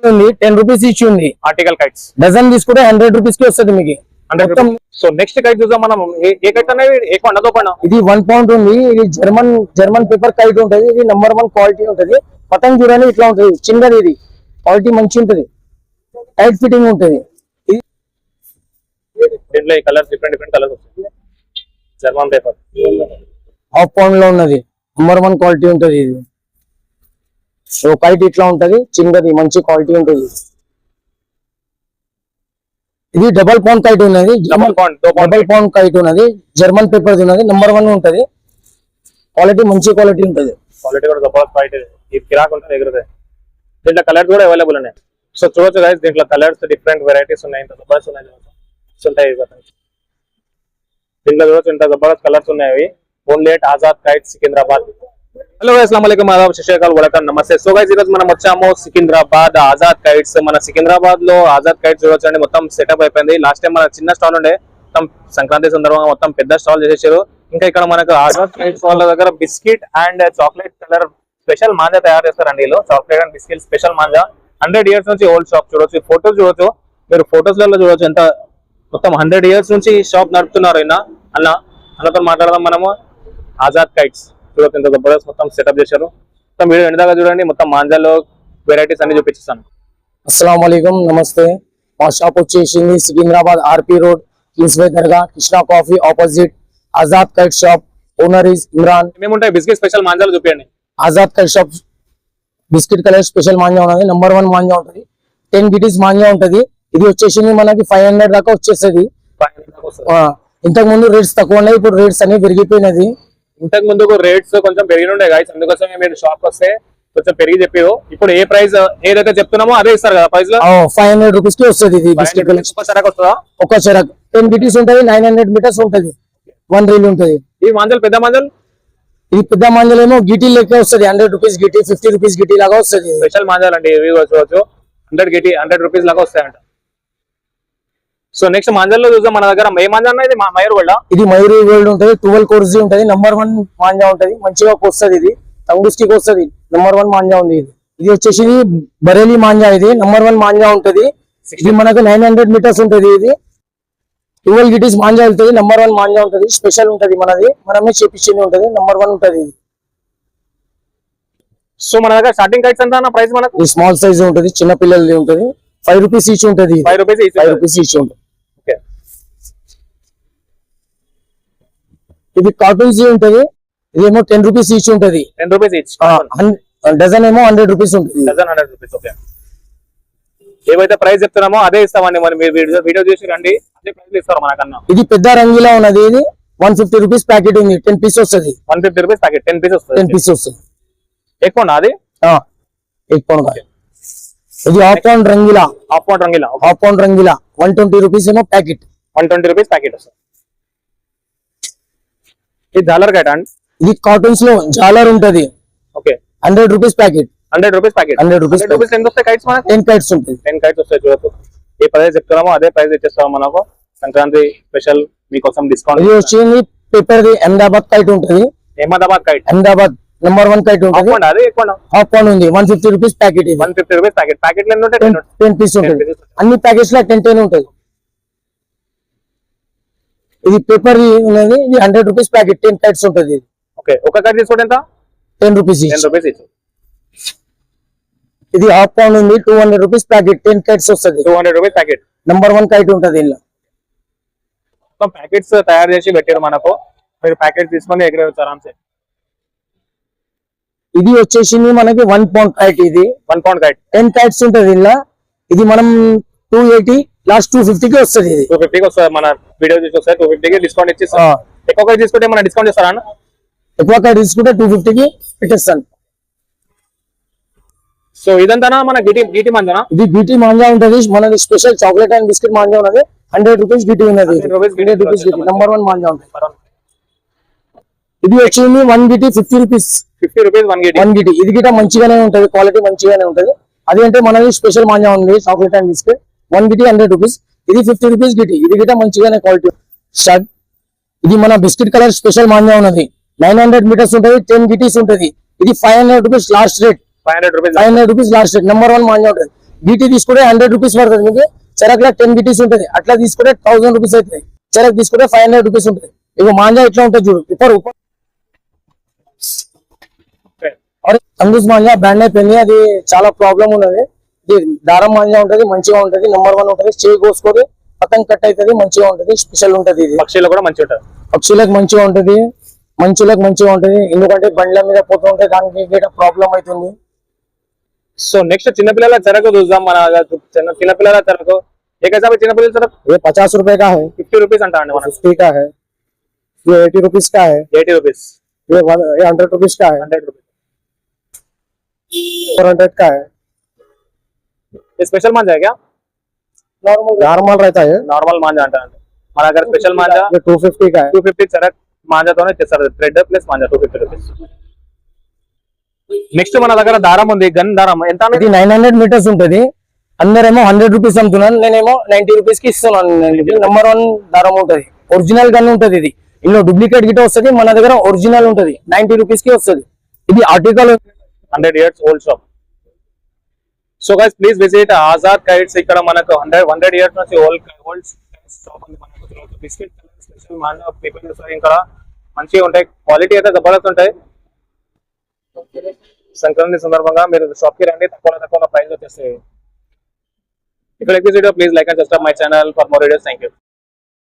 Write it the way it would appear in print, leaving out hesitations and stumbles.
10 rupees ఇచ్చి ఉంది. Article kites dozen తీసుకుంటే 100 రూపీస్ కి వస్తుంది మీకు. సో నెక్స్ట్ కైట్ చూద్దాం మనం. ఏ కైట్ అనేది ఎక్కువ ఉండదో పైన. ఇది 1 పౌండ్ ఉంది. ఇది జర్మన్ పేపర్ కైట్ ఉంటది. ఇది నంబర్ 1 క్వాలిటీ ఉంటది. పతంగ్ చూడండి ఇట్లా ఉంటది, చిన్నది. ఇది క్వాలిటీ మంచి ఉంటది, టైట్ ఫిట్టింగ్ ఉంటది. దీంట్లో ఈ కలర్స్ డిఫరెంట్ కలర్స్ వస్తాయి. జర్మన్ పేపర్ హాఫ్ పౌండ్ లో ఉన్నది, నంబర్ 1 క్వాలిటీ ఉంటది. ఇది సో కైట్ ఇట్లా ఉంటది, చిన్నది, మంచి క్వాలిటీ ఉంటది. ఇది డబల్ పౌండ్ కైట్ ఉన్నది. డబల్ పౌండ్ కైట్ ఉన్నది, జర్మన్ పేపర్ ఉన్నది, నంబర్ 1 ఉంటది. క్వాలిటీ మంచి క్వాలిటీ ఉంటది. క్వాలిటీ కూడా జబర్దస్త్ క్వాలిటీ. ఈ కిరాక్ ఉంటుంది ఎగురుతాయి. దీంట్లో కలర్స్ కూడా అవైలబుల్ ఉన్నాయి. సో చూడొచ్చు గైస్, దీంట్లో కలర్స్ డిఫరెంట్ వెరైటీస్ ఉన్నాయి. ఇంత జబర్దస్త్ ఉన్నాయి, ఉంటాయి. దీంట్లో చూడొచ్చు ఇంత జబర్దస్త్ కలర్స్ ఉన్నాయి. Only at Azad kite Secunderabad. Hello guys, అస్సలాము అలైకుం, ఆదాబ్, శిక్షకాలు కూడా నమస్తే. సో గైస్, ఈరోజు మనం వచ్చాము సికింద్రాబాద్ ఆజాద్ కైట్స్. మన సికింద్రాబాద్ లో ఆజాద్ కైట్స్ చూడొచ్చు అండి, మొత్తం సెటప్ అయిపోయింది. లాస్ట్ టైం మన చిన్న స్టాల్ ఉండే, మొత్తం సంక్రాంతి సందర్భంగా మొత్తం పెద్ద స్టాల్ చేసేసారు. ఇంకా ఇక్కడ మనకు ఆజాద్ కైట్స్ వాళ్ళ దగ్గర biscuit and chocolate colour special manja తయారు చేస్తారండి. వీళ్ళు chocolate and biscuit special manja. 100 years నుంచి ఓల్డ్ షాప్. చూడొచ్చు ఫోటోస్, చూడొచ్చు మీరు ఫోటోస్ లలో చూడొచ్చు ఎంత మొత్తం 100 years నుంచి షాప్ నడుపుతున్నారు. అన్నతో మాట్లాడదాం మనము. ఆజాద్ కైట్స్ చూడొచ్చు ఎంత జబర్దస్త్ మొత్తం సెటప్ చేశారు. మొత్తం వీడియో ఎండదాకా చూడండి, మొత్తం మాంజాలో వెరైటీస్ అన్ని చూపించేస్తాను. అస్సలాము అలైకుం, నమస్తే. మా షాప్ వచ్చేసింది సికింద్రాబాద్ ఆర్పీ రోడ్, కింగ్స్వే దర్గా, Krishna coffee opposite, Azad kite shop. Owner is Imran. ఏమేముంటాయి బిస్కెట్ స్పెషల్ మాంజాలు చూపించండి. Azad kite shop biscuit colour special మాంజా ఉన్నది, నంబర్ 1 మాంజా ఉంటది. 10 గిటీస్ మాంజా ఉంటది. ఇది వచ్చేసింది మనకి 500 దాకా వచ్చేస్తుంది. ఇంతకు ముందు రేట్స్ తక్కువ ఉన్నాయి, ఇప్పుడు రేట్స్ అన్ని పెరిగిపోయినది. ఇంతకు ముందు రేట్స్ కొంచెం పెరిగి ఉండే గాయస్, అందుకోసమే మీరు షాప్ వస్తే కొంచెం పెరిగి చెప్పారు. ఇప్పుడు ఏ ప్రైస్ ఏదైతే చెప్తున్నామో అదే ఇస్తారు కదా ప్రైస్ లో. 500 రూపీస్ కి వస్తుంది. ఇది బిస్కెట్ కలర్ ఒక చరక్ వస్తుందా? ఒక చరక్ 10 గిటీస్ ఉంటది, 900 మీటర్స్ ఉంటది, 1 రీల్ ఉంటది. ఈ మాంజాలు పెద్ద మాంజాలు, ఇది పెద్ద మాంజాలు ఏమో గిటీ లెక్క వస్తుంది. 100 రూపీస్ గిటీ, 50 రూపీస్ గిటీ లాగా వస్తుంది. స్పెషల్ మాంజాలు అంటే ఇవి చూడవచ్చు, 100 గిటీ 100 రూపీస్ లాగా వస్తాయంట. సో నెక్స్ట్ మాంజాల్లో చూద్దాం. మన దగ్గర ఏ మాంజా అన్న, ఇది మయూర్ గోల్డ్. ఇది మయూర్ గోల్డ్ ఉంటది, 12 కోర్స్ ఉంటది, నంబర్ 1 మాంజా ఉంటది, మంచిగా వస్తుంది. ఇది తంగుస్టిక్ వస్తుంది, నంబర్ 1 మాంజా ఉంది. ఇది వచ్చేసి బరేలీ మాంజా, ఇది నంబర్ 1 మాంజా ఉంటది. ఇది మనకు 900 మీటర్స్ ఉంటది. ఇది 12 గిటీస్ మాంజా వెళ్తుంది, నంబర్ 1 మాంజా ఉంటది. స్పెషల్ ఉంటది, మనది మనమే చేపించింది ఉంటది, నంబర్ 1 ఉంటది. ఇది సో మన దగ్గర స్టార్టింగ్ కైట్స్ ఎంత ప్రైస్? మనకు స్మాల్ సైజ్ ఉంటది, చిన్న పిల్లలది ఉంటది. 5 రూపీస్ ఈచ్ ఉంటది. 5 రూపీస్ ఈచ్ ఉంటది. ఇది కార్టూన్స్ ఉంటది. ఇదేమో 10 రూపీస్ ఈచ్ ఉంటది. 10 రూపీస్ ఈచ్. డజన్ ఏమో 100 రూపీస్ ఉంటుంది. Dozen 100 rupees. ఓకే, ఏవైతే ప్రైస్ చెప్తున్నామో అదే ఇస్తామండి. మరి మీరు వీడియో చేసి రండి, అదే ప్రైస్ ఇస్తారు మనకన్నా. ఇది పెద్ద రంగిలా ఉన్నది. ఇది 150 రూపీస్ ప్యాకెట్ ఉంది, 10 పీస్ వస్తుంది. 150 రూపీస్ ప్యాకెట్, 10 పీస్ వస్తుంది. 10 పీస్ వస్తుంది. ఎక్కువ అది 1 పౌండ్. ఇది half pound Rangeela. Half pound Rangeela 120 rupees ఏమో ప్యాకెట్. 120 రూపీస్ ప్యాకెట్ వస్తుంది. ఇది జాలర్ కైట్ అండి. ఇది కార్టూన్స్ లో జాలర్ ఉంటది. Okay, 100 rupees packet. 100 rupees packet. 100 rupees ఎంత వస్తాయి కైట్స్ మనకు? 10 కైట్స్ ఉంటాయి. 10 కైట్స్ వస్తాయి. చూడొచ్చు, ఏ ప్రైస్ చెప్తున్నామో అదే ప్రైస్ ఇచ్చేస్తాము మనకు. సంక్రాంతి స్పెషల్ మీకోసం డిస్కౌంట్. ఇది వచ్చింది పేపర్ ది అహ్మదాబాద్ కైట్ ఉంటది. Ahmedabad kite, Ahmedabad number 1 kite ఉంటది. అది ఎక్కువ హాఫ్ పౌండ్ ఉంది, 150 rupees packet. 150 rupees packet. Packet లో 10 పీస్ ఉంటుంది. అన్ని ప్యాకెట్స్ లో 10 ఉంటుంది. ఇది పేపర్ ఉన్నది. ఇది 100 రూపీస్ ప్యాకెట్, 10 కైట్స్ ఉంటుంది. ఓకే, ఒక కైట్ తీసుకోండి ఎంత? 10 రూపీస్. 10 రూపీస్ ఇచ్చు. ఇది హాఫ్ పౌండ్ ఉంది, 200 రూపీస్ ప్యాకెట్, 10 కైట్స్ వస్తుంది. 200 రూపీస్ ప్యాకెట్, నంబర్ 1 కైట్ ఉంటుంది. ఇందులో మొత్తం ప్యాకెట్స్ తయారు చేసి పెట్టారు మనకు. మీరు ప్యాకెట్ తీసుకొని ఎగరేయచ్చు ఆరామ్సే. ఇది వచ్చేసింది మనకి 1 పౌండ్ కైట్. ఇది 1 పౌండ్ కైట్, 10 కైట్స్ ఉంటుంది. ఇందులో ఇది మనం 280 లాస్ట్ 250 కి వస్తుంది. ఇది 250 కి వస్తుంది. మన వీడియో చూసి వస్తుంది 250 కి డిస్కౌంట్ ఇచ్చి. ఎక్కువ కైట్ తీసుకుంటే మన డిస్కౌంట్ చేస్తారా అన్న? ఎక్కువ కైట్ తీసుకుంటే 250 కి పెట్టేస్తాను. సో ఇదంతా మన గిటి మాంజా. ఇది గిటి మాంజా ఉంటది. మనది special chocolate and biscuit manja ఉన్నది. 100 రూపీస్ గిటి ఉన్నది. 100 రూపీస్ గిటి, నంబర్ 1 మాంజా ఉంటుంది. ఇది వచ్చింది 1 గిటి 50 రూపీస్. 50 రూపీస్ 1 గిటి. ఇది గిట మంచిగానే ఉంటది, క్వాలిటీ మంచిగానే ఉంటది. అదేంటే మనది స్పెషల్ మాంజా ఉంది, చాక్లెట్ అండ్ బిస్కెట్. 1 గిటి 100 రూపీస్. ఇది 50 రూపీస్ గిటి. ఇది గిట మంచిగానే క్వాలిటీ స్టార్ట్. ఇది మన బిస్కెట్ కలర్ స్పెషల్ మాంజా ఉన్నది. 900 మీటర్స్ ఉంటది, 10 గిటీస్ ఉంటది. ఇది 500 rupees last rate. 500 rupees last rate, number 1 manja ఉంటది. బీటీ తీసుకుంటే 100 రూపీస్ పడుతుంది మీకు. చెరకు 10 బీటీస్ ఉంటుంది, అట్లా తీసుకుంటే 1000 రూపీస్ అవుతుంది. చెరకు తీసుకుంటే 500 రూపీస్ ఉంటుంది. ఇక మాంజా ఇట్లా ఉంటుంది చూడు, ఇప్పుడు తంగూస్ మాంజా బ్రాండ్ అయిపోయింది, అది చాలా ప్రాబ్లం ఉన్నది. ఇది దారం మాంజా ఉంటది, మంచిగా ఉంటది, నెంబర్ 1 ఉంటది. చేయి కోసుకొని పక్కన కట్ అవుతుంది, మంచిగా ఉంటది, స్పెషల్ ఉంటది. ఇది పక్షులు కూడా మంచిగా ఉంటుంది. పక్షులకు మంచిగా ఉంటది, మంచులకు మంచిగా ఉంటది. ఎందుకంటే బండ్ల మీద పోతూ ఉంటే దానికి ప్రాబ్లం అవుతుంది. సో నెక్స్ట్ చిన్నపిల్లల చెరకు చూద్దాం. మన చిన్నపిల్లల చెరకు ఏ कैसा చిన్నపిల్లల చెరకు ये 50 रुपए का है, 50 రూపీస్ అంటా అండి. మన 50 का है, ये 80 रुपीज का है, 80 రూపీస్, ये 100 रुपीज का है, 100 రూపీస్. 400 का है. ये स्पेशल मांझा है क्या? नॉर्मल रहता है, నార్మల్ మాంజా అంటా అండి. మన దగ్గర స్పెషల్ మాంజా ये 250 का है. 250 చెరకు మాంజాతోనే చేస్తారు. Thread plus manja 250 rupees. Next మన దగ్గర దారం ఉంది, గన్ దారం. ఎంత ఇది 900 మీటర్స్ ఉంటది. అందరేమో 100 రూపీస్ అమ్ముతున్నాను, నేనేమో 90 రూపీస్ కి ఇస్తున్నాను. నెంబర్ 1 దారం ఉంటది, ఒరిజినల్ గన్ ఉంటది. ఇది ఇందులో డూప్లికేట్ గిట వస్తుంది, మన దగ్గర ఒరిజినల్ ఉంటది. 90 రూపీస్ కి వస్తుంది. ఇది article 100 years old shop. So guys please visit Azad kites. ఇక్కడ మనకు 100 ఇయర్స్ నుంచి ఓల్డ్ షాప్ ఉంది. మనకు బిస్కెట్ స్పెషల్ మాంజా పేపర్ ఇక్కడ మంచిగా ఉంటాయి, క్వాలిటీ అయితే జబర్దస్త్ ఉంటాయి. సంక్రాంతి సందర్భంగా మీరు షాప్ కి రండి, తక్కువ ప్రైస్ వచ్చేస్తాయి. If you like this video, please like and subscribe my channel for more videos. Thank you.